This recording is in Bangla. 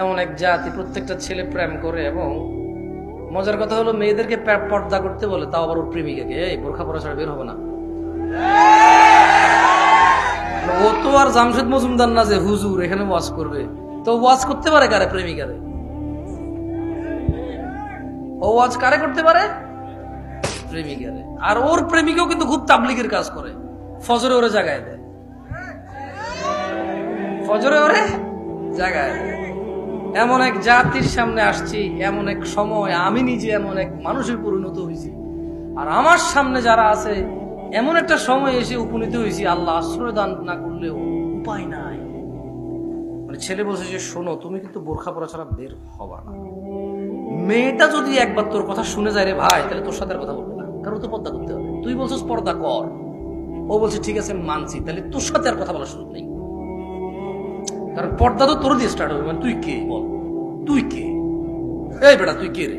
এমন এক জাতি, প্রত্যেকটা ছেলে প্রেম করে, এবং মজার কথা হলো মেয়েদেরকে পর্দা করতে বলে, তাও আবার ওর প্রেমিকাকে, এই বোরখা পরা ছাড়া বের হবে না। ও তো আর জামশেদ মজুমদার না যে হুজুর এখানে ওয়াজ করবে, তো ওয়াজ করতে পারে কারে? প্রেমিকারে। ও ওয়াজ কারে করতে পারে? প্রেমিকারে। আর ওর প্রেমিকাও কিন্তু খুব তাবলিগের কাজ করে, ফজরে ওরে জাগায় দেয়, ফজরে ওরে জাগায় দেয়। এমন এক জাতির সামনে আসছি, এমন এক সময় আমি নিজে এমন এক মানুষের পরিণত হয়েছি, আর আমার সামনে যারা আছে এমন একটা সময় এসে উপনীত হয়েছি, আল্লাহ আশ্রয় দান না করলেও উপায় নাই। মানে ছেলে বলছে যে শোনো, তুমি কিন্তু বোরখা পরা ছাড়া বের হবা না। মেয়েটা যদি একবার তোর কথা শুনে যায় রে ভাই, তাহলে তোর সাথে আর কথা বলবে না, কারণ তো পর্দা করতে হবে। তুই বলছিস পর্দা কর, ও বলছে ঠিক আছে মানছি, তাহলে তোর সাথে আর কথা বলার সুযোগ নেই, কারণ পর্দা তো তোর দিয়ে স্টার্ট হবে। মানে তুই কে বল, তুই কে? এই বেটা তুই কে রে?